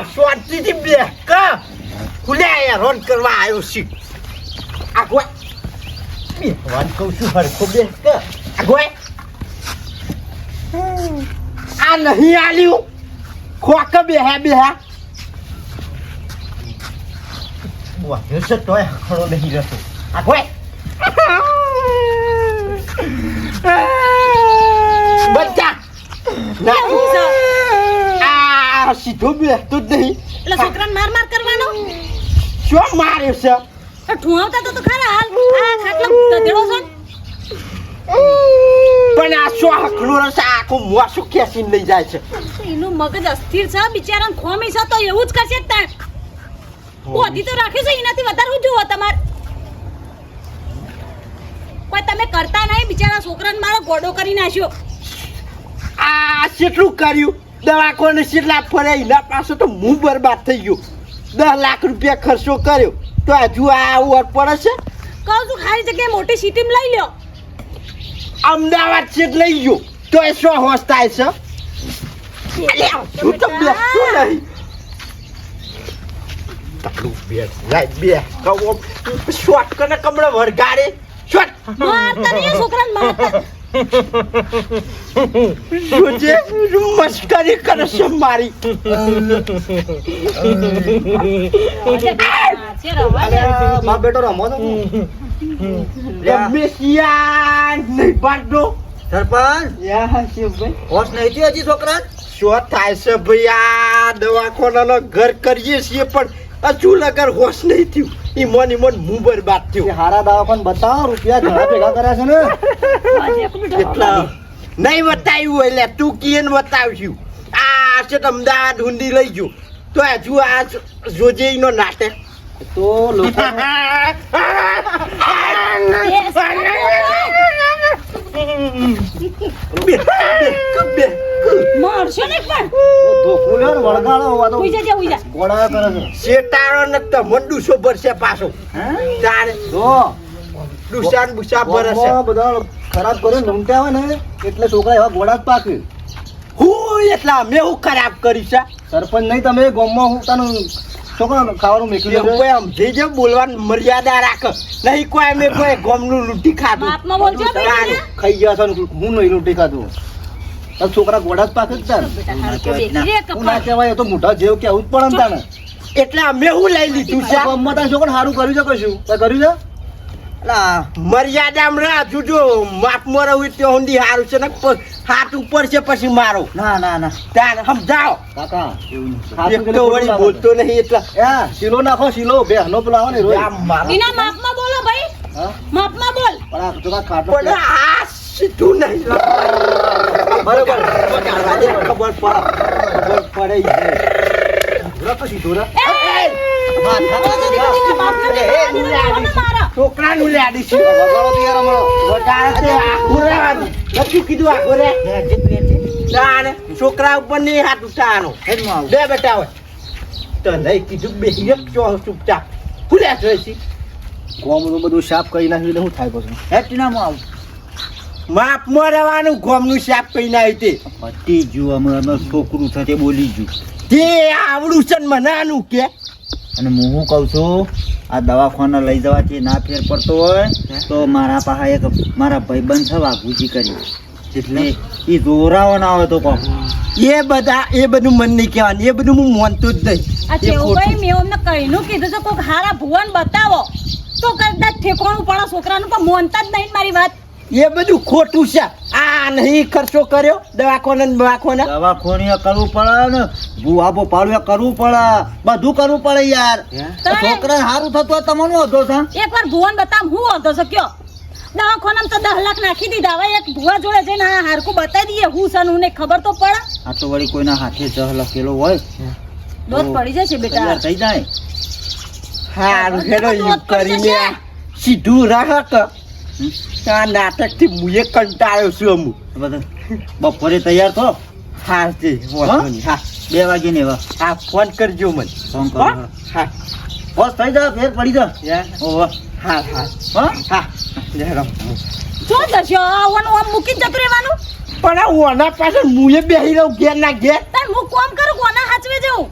શાંતિથી બે કા ખુલ્યા રોન કરવા આવ્યો છે આગળ બે વાન કહું છું હરખો બે કા આગળ આ નહીં આલ્યું ખોક બે હા વાહ જશે તોય ખરો નહીં રહેતો આગળ બચ્ચા ના સીધો બેસતો જ નહીં એટલે છોકરાને માર કરવાનો શું માર્યો છે ઠુવાવતા તો ખરા હાલ આ ખાટલો તધેડો છે પણ આ શું હકડો રસ આખો મોસું ખેંચીને લઈ જાય છે એનું મગજ અસ્થિર છે બિચારાને ખોમી છે તો એવું જ કરશે તાણ પોતી તો રાખી છે એનાથી વધારે હું જોવો તમારે કોઈ તમે કરતા નહીં બિચારા છોકરાને મારો ગોડો કરી નાખ્યો આ કેટલું કર્યું દવાખાને કેટલા ફરે એના પાસે તો હું બરબાદ થઈ ગયો 10 લાખ રૂપિયા ખર્ચો કર્યો તો હજુ આ ઓર પડે છે કહું છું ખાલી જગ્યાએ મોટી સિટીમાં લઈ લ્યો અમદાવાદ છે લઈ ગયો તો એ શું હોશ થાય છે શું તો બેસતું નહીં તારું બેસ લાઈ બે કહો શોટ કને કમળે વરગાડે શોટ મારતા નહીં છોકરાને મારતા तुझे मस्करी कर से मारी मां बेटो रमो तो रमेशिया नहीं बांटो सरपंच યા શિવભાઈ હોશ નહીં થી હજી છોકરા શું થાય છે ભાઈ આ દવાખાનાનો ઘર કરીએ છીએ પણ હજુ લગર હોશ નહીં થયું ઈમોન હું બરબાદ થયો હારા દવાખાન બતાવો રૂપિયા ઘણા ભેગા કર્યા છે ને કેટલા નહીં બતાવ્યું એટલે તું કિયન બતાવશું આ છે તો અમદાવાદ હુંડી લઈ ગયો તો હજુ આ જોજે નો નાટક તો લોકો મારશો ને પણ ધોકું લે વળગાડો હોવા તો ઉઈ જા ગોળા કરે છે શેટારો ને તો મંડુસો ભરશે પાછો તારે જો દુસાન બુસા ભરશે બધા ખરાબ કરે લૂંટ્યા હોય ને એટલે છોકરા એવા ગોળા જ પાકે હું એટલા મેં હું ખરાબ કરી છે સરપંચ નહીં તમે ગામમાં હું તને છોકરા ખાવાનું મેકલ્યું કોઈ આમ જે બોલવાની મર્યાદા રાખ નહીં કોઈ અમે કોઈ ગોમનું લૂંટી ખાધું બાપમાં બોલજો ભાઈ ખાઈ ગયા છે હું નહીં લૂંટી ખાધું તાર છોકરા ગોળા જ પાકે જ તાર હું ના કહેવાય તો મોટા જેવ કે આવું જ પડે ને તાને એટલે અમે હું લઈ લીધું છે ગામમાં તાર છોકરા સારું કર્યું છે કશું તાર કર્યું છે મર્યાદામાં રાખજો જો માપમાં રહું ત્યાં ઊંડી સારું છે ને હાથ ઉપર છે પછી મારો ના ના ના ત્યાં સમજાવો કાકા એક તો વળી બોલતો નહીં એટલે શીલો નાખો શીલો બેહનો પેલા ને રોજ એના માપમાં બોલો ભાઈ હા માપમાં બોલ પણ આ છોકરા ખાટો પણ આ સીધું નહીં બરોબર ખબર પડે તો સીધો રે છોકરાનું લાડી છે નથી કીધું આખો રે છોકરા ઉપર નહીં હાથ ઉઠાવાનો બે બેટા હોય તો નહીં કીધું બે ચૂપચાપ ખુલ્યા છે ગોમનું બધું સાફ કરી નાખ્યું એટલે શું થાય પછી હેટીનામાં આવું માપમાં રહેવાનું ગોમનું સાફ કરી નાખ્યું તે પટી ગયું હમણાં છોકરું થશે બોલી ગયું તે આવડું છે ને મનાનું કે અને હું શું કહું છું આ દવાખાના લઈ જવાથી ના ફેર પડતો હોય તો મારા પાસે એક મારા ભાઈબંધ છે વાઘુજી કરી એટલે એ જોરાવો ના હોય તો કહો એ બધું મન નહીં કહેવાનું એ બધું હું માનતો જ નહીં આ ચેવુભાઈ મેં અમને કહીનું કીધું છે કોઈક હારા ભુવન બતાવો તો કદાચ ઠેકવાનું પડે છોકરાનું પણ મોનતા જ નહીં મારી વાત એ બધું ખોટું છે આ નહીં ખર્ચો કર્યો દવાખાના દવાખાને કરવું પડે ને ભૂઆબો પાડવે કરવું પડે બધું કરવું પડે યાર છોકરા સારું થતું હોય તમને વાંધો છે એકવાર ભુવન બતાવ હું વાંધો છે કયો દવાખાનામાં તો 10 લાખ નાખી દીધા હવે એક ભુવા જોડે જઈને આ હારકું બતાવી દઈએ હું છે ને ખબર તો પડે આ તો વળી કોઈના હાથે જહ લખેલો હોય દોત પડી જશે બેટા થઈ જાય હારું હેડો ઈ કરીને સીધું રાખ આ નાટકથી મુએ કંટાળ્યો છું અમુક બપોરે તૈયાર થો હા તે હા 2 વાગે ને એવા હા ફોન કરજો મને ફોન કરો હા બસ થઈ જા ફેર પડી જા ઓહો હા હા હા હા જયરામ જો દર્શો આવવાનું આમ મૂકીને જતું રહેવાનું પણ ઓના પાછળ મુએ બેહી રહું ઘેર ના ઘેર તાર હું કોમ કરું કોના હાચવે જાઉં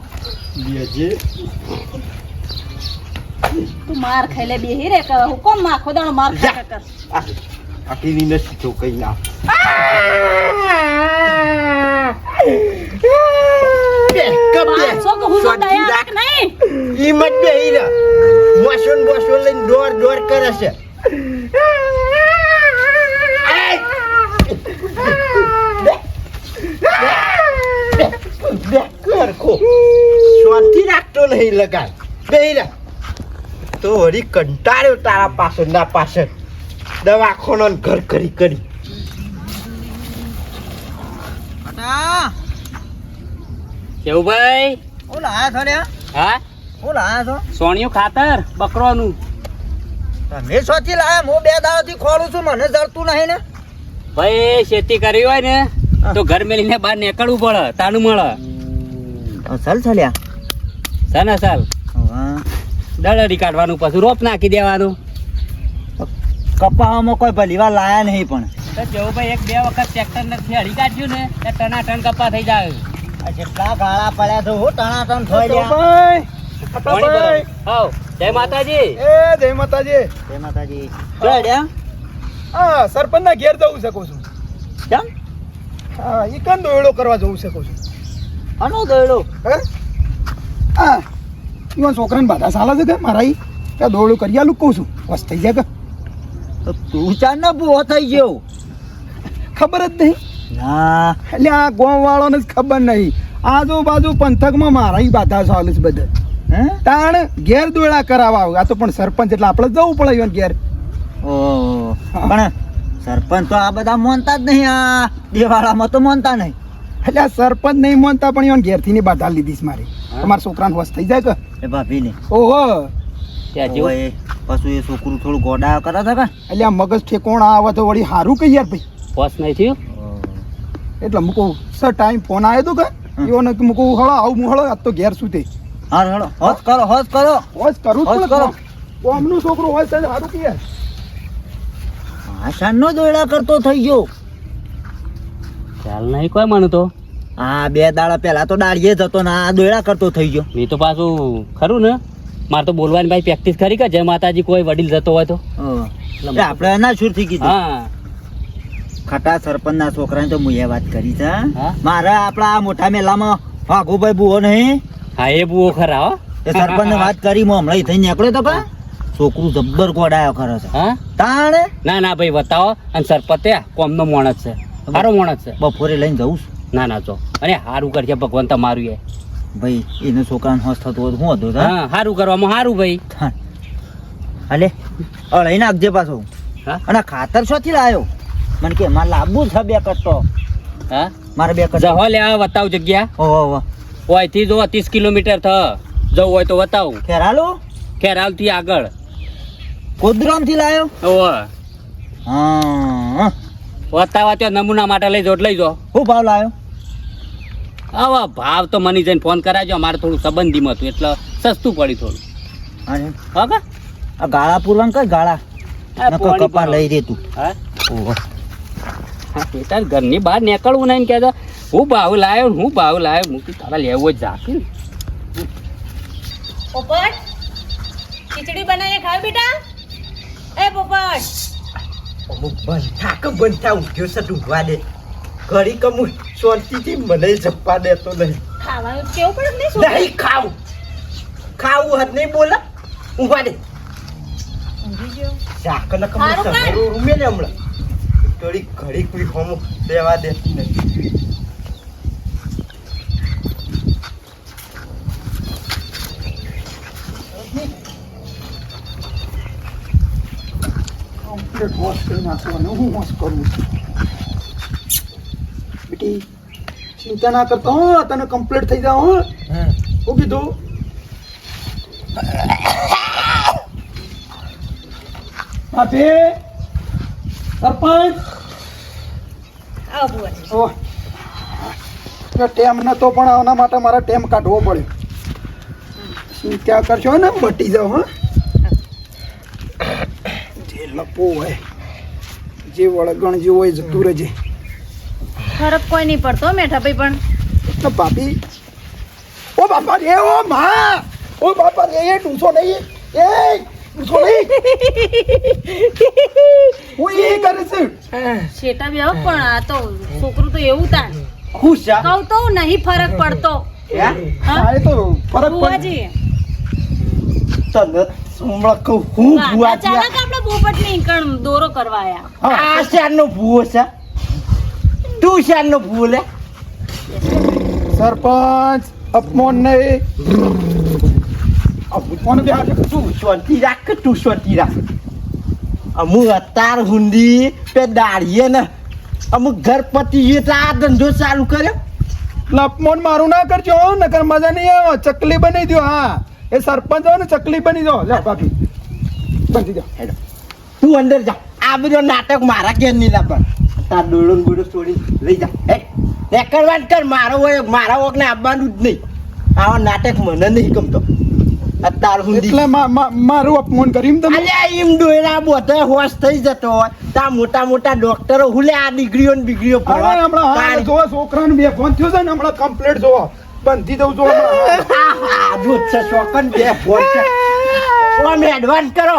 બેજે તું માર ખાઈ લે બેહી રે કે હું કોમ આખો દાડો માર ખાય કર આ ટીવી ને સીધો કઈ ના પાંચસો કે હું તો દયા રાખ નહીં ઈ મત બેહી રે મોશન બોશન લઈને દોર કરે છે શાંતિ રાખતો નહીં લગાડ બેહી રે તો વળી કંટાળ્યો તારા પાછળ ના પાછળ દવાખાનો ને ઘર કરી કેવું ભાઈ ઓલા આયા છો લ્યા? હા ઓલા આયા છો? સોણિયું ખાતર બકરોનું તમે શોથી લાયા? હું 2 દાડાથી ખોલું છું, મને જડતું નહીં ને. ભાઈ ખેતી કરી હોય ને તો ઘર મેલીને બહાર નીકળવું પડે તાનું મળે અસલ ચાલ્યા સાના સાલ દળડી કાઢવાનું પછી રોપ નાખી દેવાનું કપાવામાં કોઈ ભલીવાર લાયા નહીં પણ તો જેવું ભાઈ 1-2 વખત ટ્રેક્ટર ને ખેડી કાઢ્યું ને તો ટનાટન કપા થઈ જાય આ જેટલા ગાળા પડ્યા છે હું ટણાટણ થઈ ગયા. પાણી ભરાય. હાવ જય માતાજી જય માતાજી. જય માતાજી. જોડ્યા હા, સરપંચના ઘેર જવું શકો છું. કેમ? હા, ઈ કાન દોયડો કરવા જવું શકો છું. આનો દોયડો હે? હા, ઈવન છોકરાને બાધા સાલા છે કે મારા ઈ કે દોયડો કરી આલું કહું છું. બસ થઈ જાય કે તો તું ચાર ને બહુ થઈ ગયો. ખબર જ નહીં. ના એટલે આ ગામ વાળાને જ ખબર નહીં. આજુબાજુ પંથકમાં મારા ઈ બાધા ચાલે છે બધા. હે તાણ ઘેર દોયડા કરાવવા આવે. આ તો પણ સરપંચ એટલે આપણે જવું પડે ઈવન ઘેર. ઓ પણ સરપંચ તો આ બધા માનતા જ નહીં. આ દેવાળામાં તો માનતા નહીં. એટલે આ સરપંચ નહીં માનતા પણ ઈવન ઘેરથી ની બાધા લીધી છે મારી. તમારા છોકરાને વસ થઈ જાય કે એ ભાભી ને ઓહો ત્યાં જેવું પાછું એ છોકરું થોડું ગોડા કરે છે કે એટલે આ મગજ ઠેકોણા આવે તો વળી સારું કે યાર ભાઈ. પોસ નહીં થયું એટલે મૂકું સર ટાઈમ ફોન આવ્યો તો કે એવો કે મૂકું હળો આવું હું હળો આજ તો ઘેર શું તે હા હેડો હોશ કરો હોશ કરો હોશ કરું જ હોશ પડે કરો. કોમનું છોકરું હોય તો સારું કે યાર. આશાનનો દોયડા કરતો થઈ ગયો. ખ્યાલ નહીં કોઈ મને તો આ 2 દાડા પહેલા તો દાડીએ જતો ને આ દોયડા કરતો થઈ ગયો. મેં તો પાછું ખરું ને મારે તો બોલવાની ભાઈ પ્રેક્ટિસ કરી કે જય માતાજી કોઈ વડીલ જતો હોય તો એટલે આપણે એના સુરથી કીધું. હા ખટા સરપંચના છોકરાને તો મુએ વાત કરી છે. હા? મારા આપણા આ મોટા મેલામાં વાઘુભાઈ બુઓ નહીં હા એ બુઓ ખરા હો એ સરપંચને વાત કરી હું હમણાં થઈ નીકળ્યો તો કે છોકરું જબ્બર ગોડાયો ખરો છે. હા તાણે ના ના ભાઈ બતાવો અને સરપત કોમનો મોણસ છે સારો મોણસ છે બપોરે લઈને જવું છું. ના ના જો અને સારું કરશે ભગવાન તમારું એ ભાઈ એને છોકરાને હોશ થતું હોય તો હું હતું હા સારું કરવામાં સારું ભાઈ હાલે લઈ નાખજે પાછો. હા અને ખાતર શોથી લાવ્યો? મને કે મારે લાવવું છે 2 કટ્ટો. હા મારે 2 કટ્ટો. જહો લે બતાવ જગ્યા ઓહો ઓયથી જો 30 કિલોમીટર થ જવું હોય તો બતાવું ખેરાલુ ખેરાલથી આગળ કોદરામથી લાવ્યો? ઓહ હા બતાવા ત્યાં નમૂના માટે લઈ જો લઈ જો શું ભાવ લાવ્યો? આવા ભાવ તો મને જઈને ફોન કરાવજો મારે થોડું સંબંધીમાં હતું એટલે સસ્તું પડ્યું થોડું અને હા કા આ ગાળા પૂરવાનું કઈ ગાળા આ નકો પોણી કપા ભરો. લઈ દે તું. હા ઓહો હા બેટા ઘરની બહાર નીકળવું નહીં કહેતો હું ભાવ લાવ્યો હું ભાવ લાવ્યો મૂકી તારા લેવો જ જાકે ને પોપટ ખીચડી બનાવીને ખાવ બેટા એ પોપટ અમુક બંધ થા ઉઠ્યો છે ઊંઘવા દે ઘડી કમું શાંતિથી મને જપવા દેતો નહીં ખાવાનું કેવું પડે નહીં શું નહીં ખાવું હાથ નહીં બોલે ઊંઘવા દે ઊંઘી ગયો ચાકને કમું હારું કર. સવારો રૂમે ને હમણાં થોડી ઘડી કોઈ હોમું દેવા દેતી નહીં કમ્પ્લીટ વોશ કરી નાખવાનું. હું વોશ કરું છું બેટી ચિંતા ના કરતો હો તને કમ્પ્લીટ થઈ જાવ હો. શું કીધું? બાપે સરપંચ આવો બુઆજી ઓહ ટેમ નતો પણ આના માટે મારે ટેમ કાઢવો પડ્યો. ચિંતા કરશો ને મટી જાવ હા. જે લપો હોય જે વળગણ જે હોય જતું રહેજે. ફરક કોઈ નહીં પડતો મેઠા ભાઈ પણ એટલે ભાભી ઓ બાપા રે ઓ માં ઓ બાપા રે એ ડૂસો નહીં એ ડૂસો નહીં હું એ કરે છે શેટા બેહો પણ આ તો છોકરું તો એવું તાણ ખુશ છે કહું તો નહીં ફરક પડતો હે? હા? હા એ તો ફરક પડે બુઆજી તને હમણાં કહું હું ભૂવા અચાનક આપણે પોપટની ઈકણ દોરો કરવા આયા હા આ શારનો ભૂવો છે તું શારનો ભૂવો લે સરપંચ અપમાન નહીં કોને બે હાથે તું શાંતિ રાખ કે તું શાંતિ રાખ અમુક અતાર હુંડી પે દાળીએ ને અમુક ઘર પતિ એટલે આ ધંધો ચાલુ કર્યો અપમાન મારું ના કરજો નકર મજા નહીં આવે ચકલી બની દો હા એ સરપંચ હોય ને ચકલી બની દો લે બાપી બની દો હેડો તું અંદર જા આ બધો નાટક મારા ઘેર નહીં લાવવા તાર દોડો ને બોડો છોડી લઈ જા હે રેકર્ડ કર મારો હોય મારા વોક ને આવવાનું જ નહીં આવા નાટક મને નહીં ગમતો અત્યાર સુધી એટલે મારું અપમાન કર્યું તમે અલ્યા એમ દોયરા બોધે હોશ થઈ જતો હોય તા મોટા મોટા ડોક્ટરો હુલે આ ડિગ્રીઓ ને બિગ્રીઓ હવે હમણાં હા જો છોકરાને બે ફોન થયો છે ને હમણાં કમ્પ્લીટ જો બંધી દઉં જો ચોકન બે ફોન છે ઓમ એડવાન્સ કરો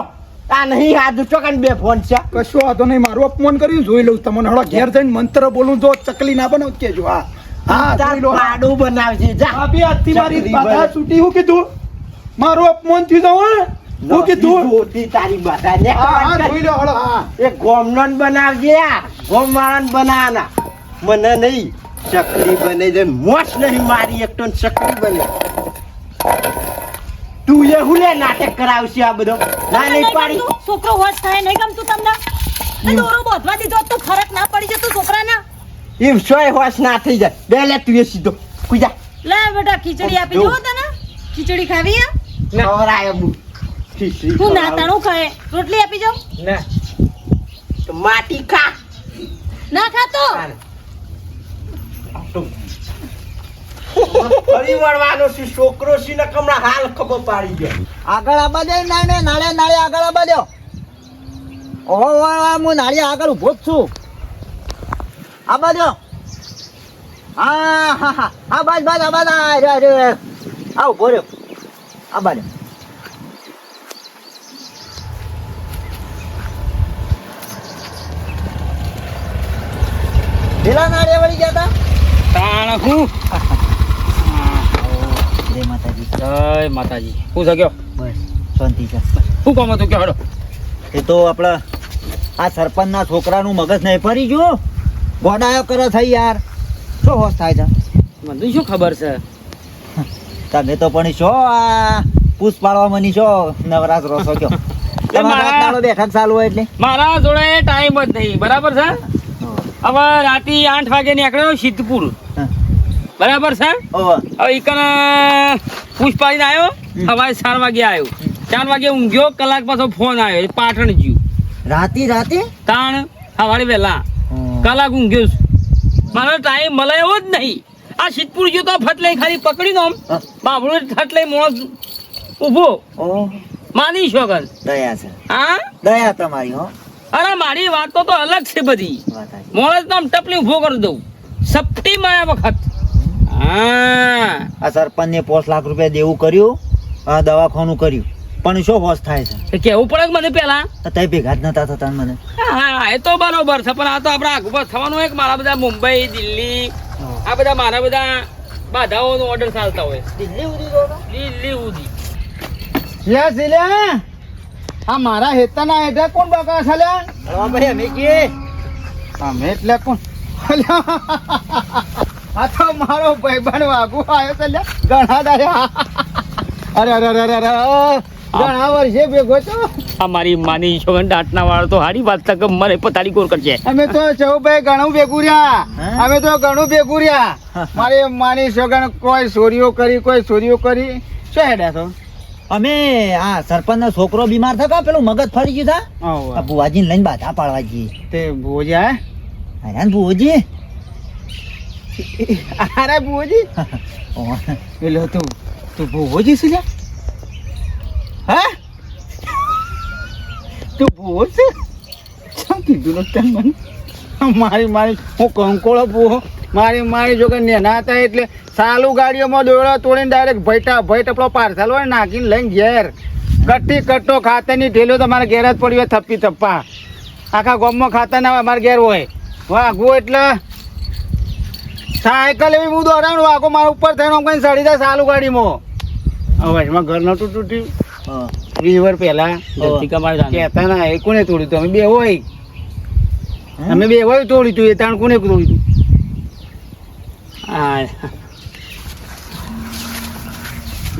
આ નહીં આ ચોકન બે ફોન છે કશું વાંધો નહીં મારું અપમાન કર્યું જોઈ લઉં તમને હળો ઘેર જઈને મંત્ર બોલું જો ચકલી ના બનાવ કેજો હા હા જોઈ લો હા પાડું બનાવજે જા ભાભી આજથી મારી ચકલી બાધા બને. છૂટી હું કીધું મારું અપમાન થયું તો હું કીધું જોતી તારી બાધા ને હા હા જોઈ લો હળો હા એ ગોમનો ને બનાવજે આ ગોમ વાળાને બનાવવાના મને નહીં ચકલી બને દે મોસ નહીં મારી એક તો ચકલી બને તું એ હુલે નાટક કરાવશે આ બધો ના નહીં પાડી છોકરો હોશ થાય નહીં ગમતું તમને એ દોરો બોધવા દીધો હોત તો ફરક ના પડી જતો છોકરાના એમ સોય હોશ ના થઈ જાય બે લે તું એ સીધો કુજા લે બેટા ખીચડી આપી જો તને ખીચડી ખાવી હે ખવરાય બુ ખીચડી તું નાતાણું ખાય રોટલી આપી જાઉં ના તો માટી ખા ના ખાતો ફરી વળવાનો છે છોકરો છે ને કમણા હાલ ખબર પાડી ગયો આગળ આબા દે નાળે નાળે આગળ આબા દો ઓહો હું નાળે આગળ ઊભો જ છું આબા દો હા હા હા હા બસ બસ આબા અરે આવ ઊભો રહ્યો આબા દો પેલા નાળે વળી ગયા તા તાણ હું જય માતાજી જય માતાજી હું જગ્યો બસ શાંતિ છે શું કામ હતું કે હડો એ તો આપણા આ સરપંચના છોકરાનું મગજ નહીં ફરી ગયું ગોડાયો કરે થઈ યાર શું હોશ થાય છે મને શું ખબર છે તમે તો પણ શો આ પૂછ પાડવા મની છો નવરાત રોસો કયો તમારા બેઠક ચાલુ હોય એટલે મારા જોડે ટાઈમ જ નહીં બરાબર છે હવે રાતે 8 વાગે નીકળ્યો સિદ્ધપુર હા. બરાબર છે ઓહો. હવે ઈકન પૂછ પાડીને આવ્યો સવારે 4 વાગે આવ્યો 4 વાગે ઊંઘ્યો કલાક પાછો ફોન આવ્યો પાટણ જ્યું રાતે તાણ સવારે વહેલા કલાક ઊંઘ્યો છું મારો ટાઈમ મળે એવો જ નહીં આ સિદ્ધપુર ગયો તો ફટ લઈ ખાલી પકડીને આમ હા. બાબડું ફટ લઈ માણસ ઊભો ઓહ માની શોગન દયા છે હા દયા તમારી હો અરે મારી વાતો તો અલગ છે બધી વાત સાચી. મોળસ તો આમ ટપલી ઊભો કરી દઉં સપટી માયા વખત હા આ સરપંચને 5 લાખ રૂપિયા દેવું કર્યું આ દવાખાનું કર્યું પણ શું હોશ થાય છે એ કેવું પડે કે મને પેલા અત્યારે ભેગા જ નતા થતા મને હા એ તો બરોબર છે પણ આ તો આપણા આગળ થવાનું હોય કે મારા બધા મુંબઈ દિલ્હી આ બધા મારા બધા બાધાઓનો ઓર્ડર ચાલતા હોય દિલ્હી સુધી યા સિલ્યા આ મારા હેતાના હેઠળ કોણ બકા છલ્યા હા ભાઈ અમે કે અમે એટલે કોણ આ તો મારો ભાઈબંધ વાગુ આવ્યો છલ્યા ઘણા દાયા અરે અરે અરે અરે ઘણા વર્ષે ભેગો છો આ મારી માની છોકરા દાંતના વાળ તો હારી વાત તક મને પતાડી કોર કરશે અમે તો ચૌભાઈ ઘણું ભેગું રહ્યા હે? અમે તો ઘણું ભેગું રહ્યા મારી માની છોકરા કોઈ ચોરીઓ કરી શું હેડ્યા છો અમે આ સરપંચનો છોકરો બીમાર થયો પેલું મગજ ફરી ગયું થા આ ભુવાજીને લઈને બાધા પાડવા જઈએ તે ભોજા હે ભુવાજી અરે ભોજી ઓહ. પેલો તું ભોજી છે હે તું ભોજ છે શું કીધું ને તને મને મારી હું કંકોળો ભૂવો મારી જોડે નેના હતા એટલે સાલું ગાડીઓમાં દોડો તોડીને ડાયરેક્ટ ભઈટ આપણો પાર્સલ હોય નાખીને લઈને ઘેર કટ્ટો ખાતરની ઢેલો તમારા ઘેર જ પડી હોય થપ્પી થપ્પા આખા ગામમાં ખાતા ના હોય અમારા ઘેર હોય વાઘું એટલે સાયકલ એવી હું દોડાવું વાઘો મારા ઉપર થઈને આમ કઈ સડી જાય સાલું ગાડીમાં હવે એમાં ઘર નહોતું તૂટ્યું હા 20 વર્ષ પહેલા કહેતા ના એ કોને તોડ્યું હતું અમે બે હોય અમે બે હોય તોડ્યું હતું એ તાણ કોને તોડ્યું હતું હા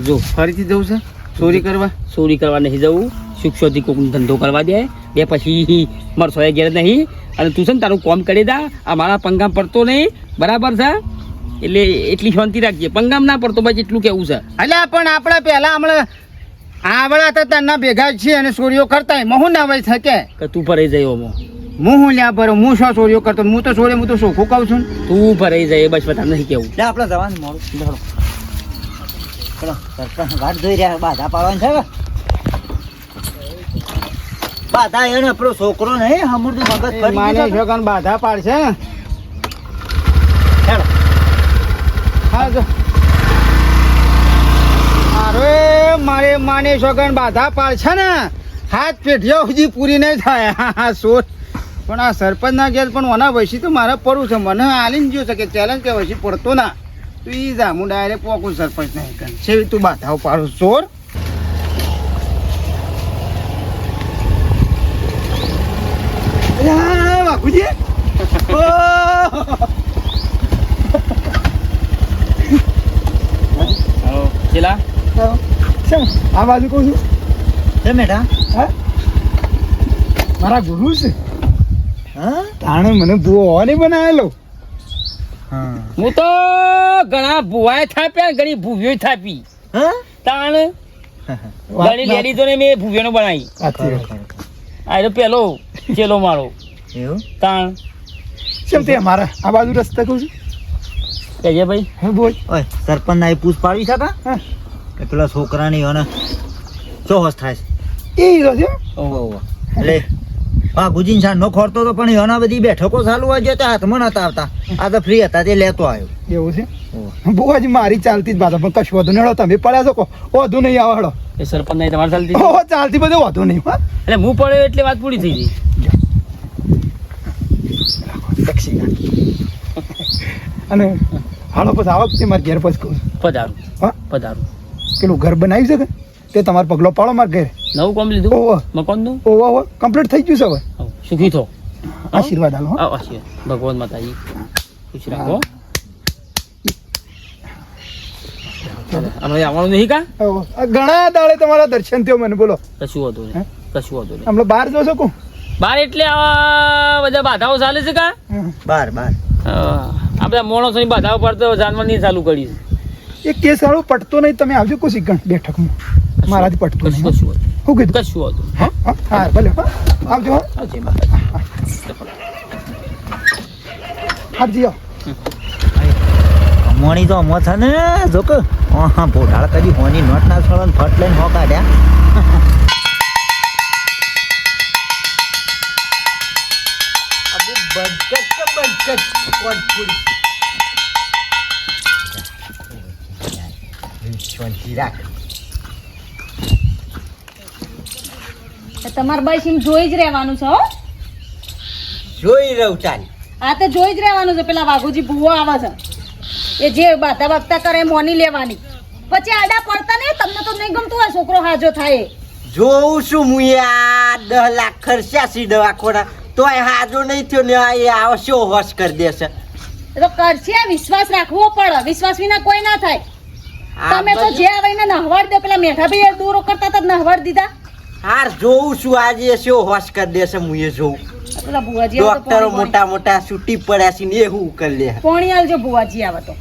જો ફરીથી જવું છે ચોરી કરવા નહીં જવું શિક્ષોથી કોઈક ધંધો કરવા દે બે પછી મરસો એ ઘેર નહીં અને તું છે ને તારું કામ કરી દા આ મારા પંગામ પડતો નહીં બરાબર છે એટલે એટલી શાંતિ રાખજે પંગામ ના પડતો બસ એટલું કેવું છે એટલે પણ આપણે પહેલા હમણાં આવડા હતા તારના ભેગા છીએ અને ચોરીઓ કરતા હું ના હોય શકે કે તું ભરાઈ જાય હું લ્યા ભરો હું શું ચોરીઓ કરતો હું તો ચોખ્ખું કહું છું તું ભરાઈ જાય બસ બધા નહીં કેવું લે આપણે જવાનું મોડું ચલો સરપંચ વાત જોઈ રહ્યા બાધા પાડવાની છે બાધા એને આપણો છોકરો નહીં હમુરનું મગજ ફરી માને ગયું છે. છોકરાને બાધા પાડશે હેલો. હા જો અરે મારે માને છોકરાને બાધા પાડશે ને હાથ પેઢીઓ સુધી પૂરી નહીં થાય હા સોચ પણ આ સરપંચના ઘેર પણ ઓના વૈસી તો મારે પડવું છે મને આલીને ગયો છે કે ચેલેન્જ કે વૈસી પડતો ના તું ઈ જા હું ડાયરેક્ટ પોકું સરપંચ નહીં કર છે તું બાધાઓ પાડું ચોર બાપુજી ચેલા આ બાજુ કહું છું છે મેઠા હા મારા ગુરુ છે હા તાણે મને ભૂવો નહીં બનાવેલો હા હું તો ઘણા ભુવાએ થાપ્યા ઘણી ભૂવીઓ થાપી હા તાણ ઘણી લેડીઝોને મેં ભૂવીઓનો બનાવી સાચી વાત. આ તો પેલો ચેલો મારો એવું તાણ કેમ તે મારા આ બાજુ રસ્તા કહું છું કહેજે ભાઈ હું બોલ ઓય સરપંચ ના પૂછ પાડવી છે કા હા કે પેલા છોકરાની અને ચો હોશ થાય છે એ રહ્યો ઓહો એટલે હા ગુજીન શાન નો ખોરતો તો પણ એના બધી બેઠકો ચાલુ હોય છે તે હાથમાં નતા આવતા આ તો ફ્રી હતા તે લેતો આવ્યો એવું છે ઓહો. બુવાજી મારી ચાલતી જ બાધા પણ કશું વધુ નહીં તમે પડ્યા છો કહો વધુ નહીં આવડો એ સરપંચ નહીં તમારે ચાલતી ઓહો ચાલતી બધું વધુ નહીં હા એટલે હું પડ્યો એટલે વાત પૂરી થઈ ગઈ દક્ષિણ અને હાલો પછી આવો તે મારે ઘેર પછી કહું છું. પધારું હા પધારું પેલું ઘર બનાવી છે કે તે તમારો પગલો પાડો મારે ઘેર નવું કામ લીધું ઓહો મકાનનું ઓહો કમ્પ્લીટ થઈ ગયું છે હવે સુખી થો આશીર્વાદ હાલો હો. ભગવાન માતાજી ખુશ રાખો હમણાં આવવાનું નહીં કા ઓહો. આ ઘણા દાડે તમારા દર્શન થયો મને બોલો કશું હતું હે? નહીં કશું હતું નહીં હમણાં બહાર જો શકું બાર એટલે આવા બધા બાધાઓ ચાલે છે કા બાર બાર આ બધા માણસોની બાધાઓ પડતો જાનવાની ચાલુ કરી છે એ કેસ વાળું પટતો નહીં તમે આવજો કોઈ શીખણ બેઠકમાં મારાથી પટતું કશું નહીં કશું હતું શું કીધું કશું હતું હા હા હા ભલે હા આવજો હા જય માતાજી હાજી આવો મોણી તો અમો છે ને જો કે હા પોઢાળ કદી હોની નોટ ના છોડો ને ફટ લઈને હો કાઢ્યા તમારે બસ એમ જોઈ જ રહેવાનું છે હો જોઈ રહું ચાલ આ તો જોઈ જ રહેવાનું છે પેલા વાઘુજી ભૂવો આવે છે એ જે બાધા બાગતા કરે એ મોની લેવાની પછી આડા પડતા નહીં તમને તો નહીં ગમતું હોય છોકરો હાજો થાય એ. જોઉં છું હું યાર 10 લાખ ખર્ચ્યા છે દવાખોના તોય હાજો નહીં થયો ને એ આવશો હોશ કરી દેશે એ તો કરશે વિશ્વાસ રાખવો પડે વિશ્વાસ વિના કોઈ ના થાય આ તમે તો બધું- જે આવે એને નહવાડ દે પેલા મેઠા ભાઈ દૂરો કરતા હતા નહવાડ દીધા હાર જોઉં છું આજે શો હોશ કરી દેશે હું એ જોઉં પેલા ભુવાજી આવે તો ડોક્ટરો પોણી- મોટા મોટા છૂટી પડ્યા છે ને એ હું કરી લે પોણી આલજો ભુવાજી આવે તો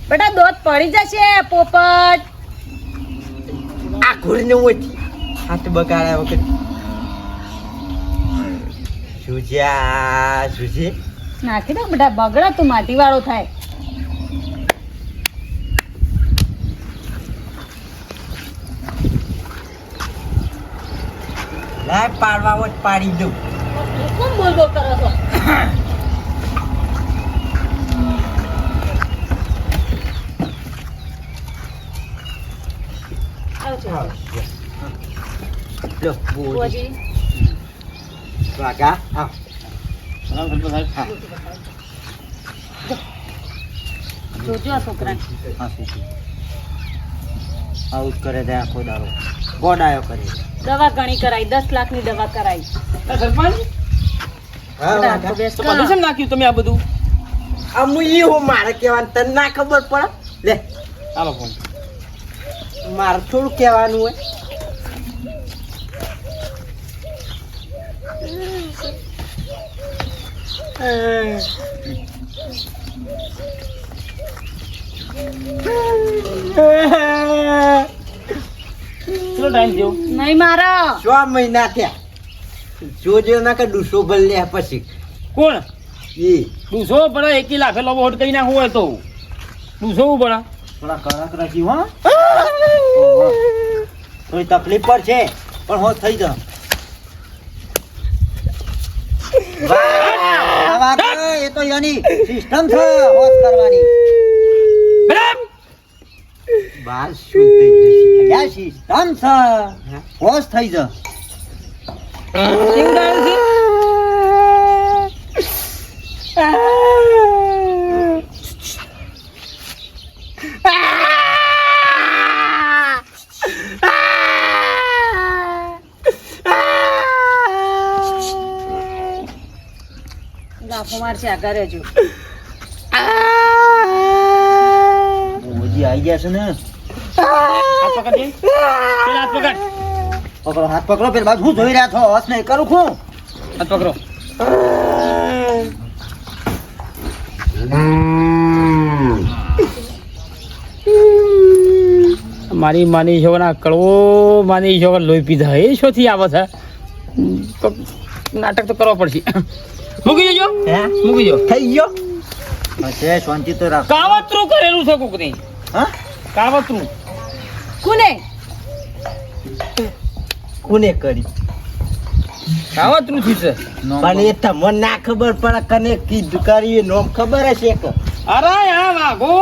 બેટા દોત પડી જશે પોપટ આ ઘોડીને ઓછી હાથ બગાડ્યા વખત સુજે નાખી દો બેટા બગડા તું માટી વાળો થાય લાય પાડવા હોત પાડી દઉં કોણ બોલ બોલ કરો છો લો બોજી ભુવાજી વાગા આવ જોજો આ છોકરાને આવું જ કરે છે આખો દાડો ગોડાયો કરે દવા ઘણી કરાઈ 10 લાખની દવા કરાઈ સરપંચ હા બધા વાગા તો બેસ તો બધું શેમ નાખ્યું તમે આ બધું અમુ ઈ હું મારે કહેવાનું તને ના ખબર પડે લે ચાલો ફોન મારે થોડું કહેવાનું હોય કેટલો ટાઈમ થયો નહીં મારો 6 મહિના થયા જોજો ના કે ડૂસો ભલ લે પછી કોણ ઈ દુસો પડે એકી લાખે લોબો હોટ કરી નાખવું હોય તો દુસો પડે થોડા કડક રાખી હો થોડી તકલીફ પર છે પણ હોશ થઈ જા એ તો યાની સિસ્ટમ છે હોશ કરવાની બરાબર બાર શું થઈ જશે યા સિસ્ટમ છે હોશ થઈ જા કેવું ડાયલ છે લાફો મારશે આગળ રહેજો ઓજી આવી ગયા છે ને હાથ પકડ દે પેલા હાથ પકડ પકડો હાથ પકડો પેલા બાજુ હું જોઈ રહ્યા છો હોશ નહીં કરું છું હાથ પકડો મારી માની છોકરા કડવો માની છોકરા લોહી પીધા એ શોથી આવે છે તો નાટક તો કરવો પડશે મૂકી દેજો હે મૂકી દો થઈ ગયો છે શાંતિ તો રાખ કાવતરું કરેલું છે કોક નહીં હા કાવતરું કોને કોને કરી કાવતરું થયું છે પણ એ તમને ના ખબર પડે કને કીધું કરી એ નોમ ખબર હશે કે અરે આ વાઘો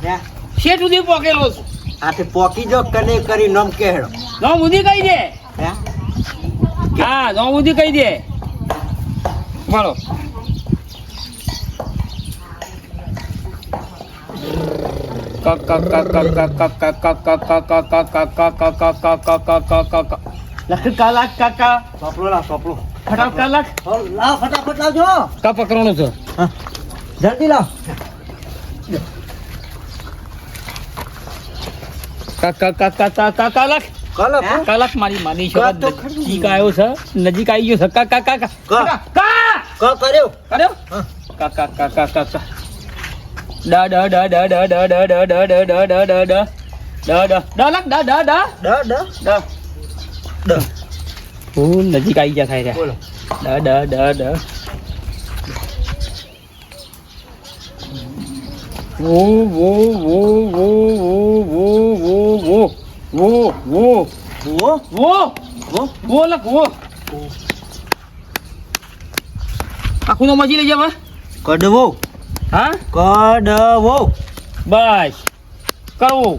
હે શેઠ સુધી પોકેલો છું આથી પોકી જો કને કરી નોમ કેહડો નો મુદી કહી દે હે હા નો મુદી કહી દે બોલો લખ કાલાક કાકા સોપડો લાવ સોપડો ફટાફ કાલાક લાવ ફટાફટ લાવજો કા પકડવાનું છે જલ્દી લાવ કાલાક કલો કાલાક મારી માની છે કા તો ખરું. નજીક આવ્યો છે નજીક આવી ગયો છે કા કા કા કા. કા ક કર્યો કર્યો કા કા કા કા કા કા ડા ડા ડા ડા ડા ડા ડા ડા ડા ડા ડા ડા ડા ડા ડા ડા ડા લાખ ડા ડા ડા ડ ડ ડા ડ હું નજીક આવી ગયા થાય બોલો ડા ડા ડા ડા વો વો વો વો વો વો વો વો વો વો વો વો વો લખ વો આખું નો મજી લઈ જાવ કડવો હા કડવો બસ કરવું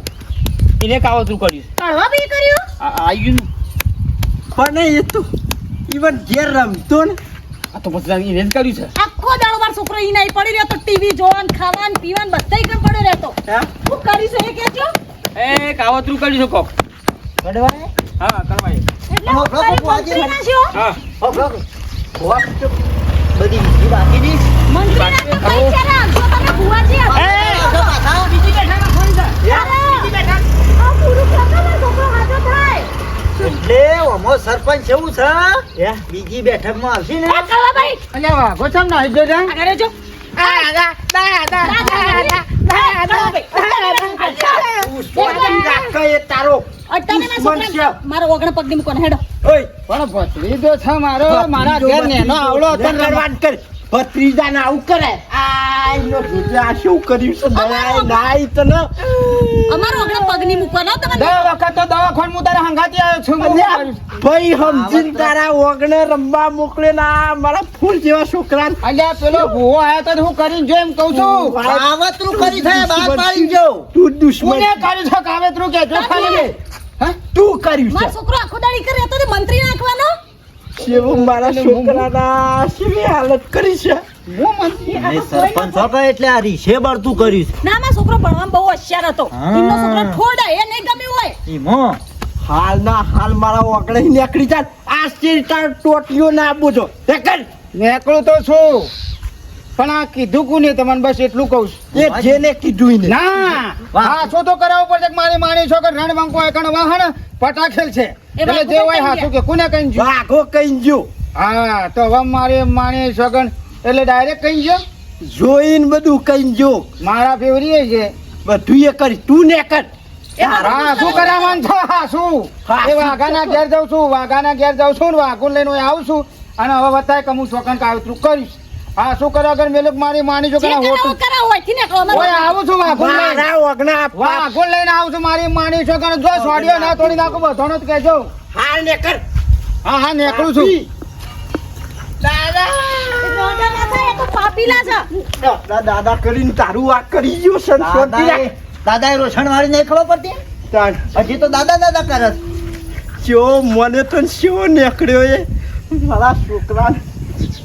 એને કાવતરું કર્યું કડવા બી કર્યું આવ્યું ને પણ એ તો ઈવન ઘેર રમતો ને આ તો પછી એને જ કર્યું છે આખો દાડો મારો છોકરો ઈ નહીં પડી રહેતો ટીવી જોવાન ખાવાન પીવાન બધાય કેમ પડ્યો રહેતો હે હું કરીશ એ કેજો એ કાવતરું કર્યું છે કોક કડવાય હા કરવાય એટલે હું કરી મંત્રી ના છો હા બધી વિધિ બાકી ની મંત્રી ના તો કઈ છે ને જો તમે ભુવાજી આ બીજી બેઠાના ફોન છે આ પૂરું કરતો ને છોકરો હાજો થાય એટલે ઓમો સરપંચ એવું છે હે બીજી બેઠકમાં આવશે ને આ કળવા ભાઈ અલ્યા વાઘો ચમ ના હિજો જા આગળ રહેજો તારો અટાણે ના છોકરા મારો ઓગણ પગડી મૂકો ને હેડો ઓય પણ ભત્રી તો છે મારો મારા ઘેર નેનો આવડો હતો ને વાત કર ભત્રીજા ને આવું કરે આ નો આ શું કર્યું છે દયા નાઈ તને અમારો ઓગણ પગની મૂકો ને તમે દર વખત તો દવાખાન હું તારે હંગાતી આવ્યો છું ભાઈ સમજીન તારા ઓગણે રમવા મોકલે ના મારા ફૂલ જેવા છોકરા અલ્યા પેલો ભૂવો આયો તો હું કરીને જો એમ કહું છું કાવતરું કરી થાય બાદ પાડી જો તું દુશ્મન કોને કર્યું છે કાવતરું કે જો ખાલી હા તું કર્યું મારો છે છોકરો આખો દાડી કરે તો તે મંત્રી નાખવાનો કેવું મારા છોકરાના કેવી હાલત કરી છે હું મંત્રી એ સરપંચ છો કે એટલે આ રીશે બળતું કર્યું છે ના મારો છોકરો ભણવામાં બહુ હોશિયાર હતો હા. એમનો છોકરો ઠોડા એ નહીં ગમ્યું હોય ઈમો હાલના હાલ મારા ઓગળે નીકળી જાય આ સ્ટીલ ટોટલીઓ ના આપું છો કર નીકળું તો છું પણ આ કીધું કોને તમને બસ એટલું કહું છું એ જેને કીધું ને ના વાહ. હાસો તો કરાવવો પડશે કે મારી માની છો કે રણબંકો એકણ વાહન પટાખેલ છે એટલે વાઘો જે હોય કઈ હાસું કે કોને કઈ જો વાઘો કઈ જો હા તો હવે મારી માની છોકન એટલે ડાયરેક્ટ કઈ જો જોઈને બધું કઈ જો મારા ફેવરી છે બધું એ કરી તું ને કર હા શું કરાવવાનું છે હા શું હા, એ વાઘાના ઘેર જાઉં છું વાઘાના ઘેર જાઉં છું ને વાઘું લઈને અહીં આવું છું અને હવે બતાય કે હું છોકન કાવતરું કરીશ હા શું કરવા અગર મેં મારી માની જે છોકરા કરાવો હોતું કરાવો હોયથી ને કહો ઓય આવું છું વાઘું લઈને મારા ઓગણા વાઘું લઈને આવું છું મારી માની છોકરા જો સોડિયો ના તોડી નાખું બધાનો જ કહેજો હાલ ને કર હા હા નીકળું છું દાદા રોડા ના થાય એ તો પાપીલા છે દાદા દાદા કરીને તારું આ કરી ગયો છે ને શાંતિ રાખ. દાદા રોશન વાળી નહીં ખબર પડતી તાણ હજી તો દાદા દાદા કરે છે. ચો મને તો શિવો નીકળ્યો એ મારા છોકરા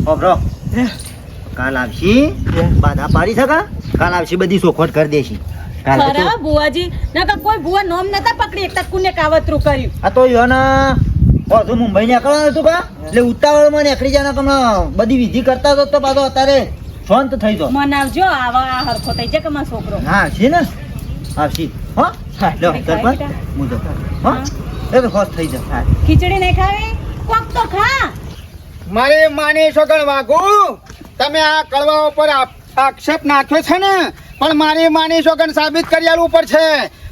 ઓબરો કાલ આવશી બાધા પાડી શકા કાલ આવશી બધી સોખવટ કરી દેશી કાલ તો- ખરા બુઆજી નકર કોઈ બુઆ નોમ નતા પકડી એકતા કુને કાવતરું કર્યું આ તો યોના પાછું મુંબઈ નીકળવાનું હતું કા એટલે ઉતાવળમાં નીકળી જાય ને બધી વિધિ કરતા હતો તો પાછો અત્યારે શાંત થઈ જાઓ મનાવજો આવા આ હરખો થઈ જાય કે મારો છોકરો હા આવશી ને આવશી હો લો સરપંચ હું જતો હો એ તો ખોશ થઈ જાવ ખીચડી નહીં ખાવી કોક તો ખા મારી માની છોકર વાઘુ તમે આ કડવા ઉપર આક્ષેપ નાખ્યો છે ને પણ મારી માની છોકર સાબિત કરી આલવું પડશે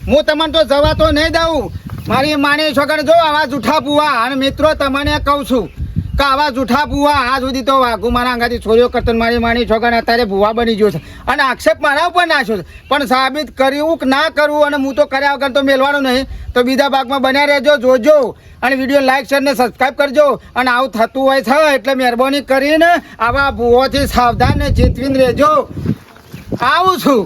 હું તમને તો જવા તો નહીં દઉં મારી માની છોકર જો આવા જૂઠા પુવા અને મિત્રો તમને કહું છું કે આવા જૂઠા પુવા આ સુધી તો વાઘુ મારા અંગાથી ચોરીઓ કરતો ને મારી માની છોકર અત્યારે ભુવા બની ગયો છે અને આક્ષેપ મારા ઉપર નાખ્યો છે પણ સાબિત કર્યું કે ના કરવું અને હું તો કર્યા વગર તો મેળવાનું નહીં તો બીજા ભાગમાં બન્યા રહેજો જોજો અને વિડીયો લાઈક શેર ને સબસ્ક્રાઈબ કરજો અને આવું થતું હોય છે એટલે મહેરબાની કરીને આવા ભૂવોથી સાવધાન ને ચેતવીને રહેજો આવું છું